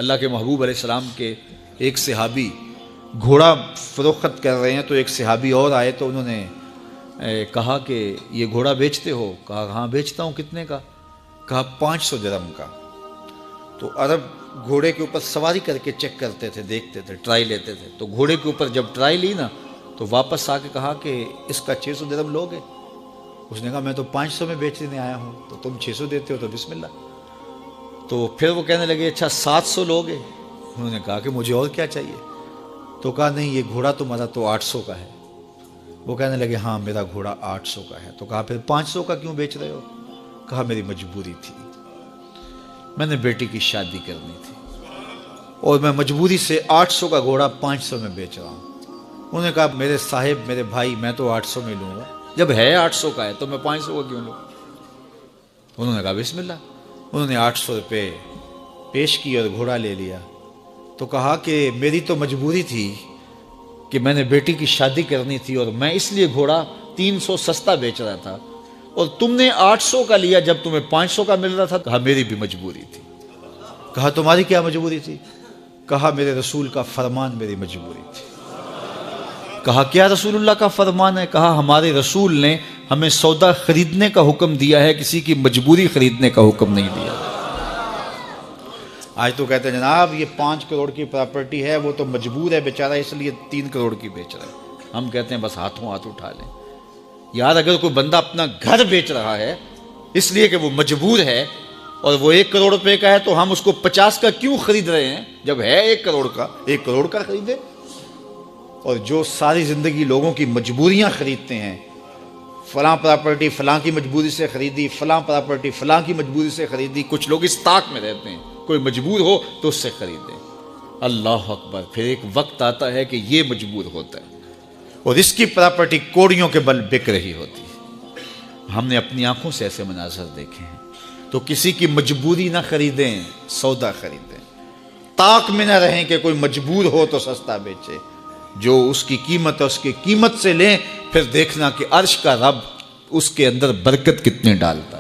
اللہ کے محبوب علیہ السلام کے ایک صحابی گھوڑا فروخت کر رہے ہیں، تو ایک صحابی اور آئے تو انہوں نے کہا کہ یہ گھوڑا بیچتے ہو؟ کہا ہاں بیچتا ہوں۔ کتنے کا؟ کہا 500 درہم کا۔ تو عرب گھوڑے کے اوپر سواری کر کے چیک کرتے تھے، دیکھتے تھے، ٹرائی لیتے تھے۔ تو گھوڑے کے اوپر جب ٹرائی لی نا تو واپس آ کے کہا کہ اس کا 600 درہم لوگے؟ اس نے کہا میں تو 500 میں بیچنے آیا ہوں، تو تم 600 دیتے ہو تو بسم اللہ۔ تو پھر وہ کہنے لگے اچھا 700 لوگے؟ انہوں نے کہا کہ مجھے اور کیا چاہیے؟ تو کہا نہیں یہ گھوڑا تمہارا تو 800 کا ہے۔ وہ کہنے لگے ہاں میرا گھوڑا 800 کا ہے۔ تو کہا پھر 500 کا کیوں بیچ رہے ہو؟ کہا میری مجبوری تھی، میں نے بیٹی کی شادی کرنی تھی اور میں مجبوری سے 800 کا گھوڑا 500 میں بیچ رہا ہوں۔ انہوں نے کہا میرے صاحب میرے بھائی میں تو 800 میں لوں گا، جب ہے 800 کا ہے تو میں 500 کا کیوں لوں؟ انہوں نے کہا بسم اللہ۔ انہوں نے 800 روپے پیش کی اور گھوڑا لے لیا۔ تو کہا کہ میری تو مجبوری تھی کہ میں نے بیٹی کی شادی کرنی تھی اور میں اس لیے گھوڑا 300 سستا بیچ رہا تھا، اور تم نے 800 کا لیا جب تمہیں 500 کا مل رہا تھا۔ کہا میری بھی مجبوری تھی۔ کہا تمہاری کیا مجبوری تھی؟ کہا میرے رسول کا فرمان میری مجبوری تھی۔ کہا کیا رسول اللہ کا فرمان ہے؟ کہا ہمارے رسول نے ہمیں سودا خریدنے کا حکم دیا ہے، کسی کی مجبوری خریدنے کا حکم نہیں دیا۔ آج تو کہتے ہیں جناب یہ 5 کروڑ کی پراپرٹی ہے، وہ تو مجبور ہے بیچارہ اس لیے 3 کروڑ کی بیچ رہا ہے۔ ہم کہتے ہیں بس ہاتھوں ہاتھ اٹھا لیں۔ یار اگر کوئی بندہ اپنا گھر بیچ رہا ہے اس لیے کہ وہ مجبور ہے اور وہ 1 کروڑ روپے کا ہے، تو ہم اس کو 50 کا کیوں خرید رہے ہیں؟ جب ہے 1 کروڑ کا، 1 کروڑ کا خریدے۔ اور جو ساری زندگی لوگوں کی مجبوریاں خریدتے ہیں، فلاں پراپرٹی فلاں کی مجبوری سے خریدی، فلاں پراپرٹی فلاں کی مجبوری سے خریدی، کچھ لوگ اس طاق میں رہتے ہیں کوئی مجبور ہو تو اس سے خریدیں۔ اللہ اکبر، پھر ایک وقت آتا ہے کہ یہ مجبور ہوتا ہے اور اس کی پراپرٹی کوڑیوں کے بل بک رہی ہوتی ہے۔ ہم نے اپنی آنکھوں سے ایسے مناظر دیکھے ہیں۔ تو کسی کی مجبوری نہ خریدیں، سودا خریدیں۔ طاق میں نہ رہیں کہ کوئی مجبور ہو تو سستا بیچے۔ جو اس کی قیمت ہے اس کی قیمت سے لیں، پھر دیکھنا کہ عرش کا رب اس کے اندر برکت کتنے ڈالتا ہے۔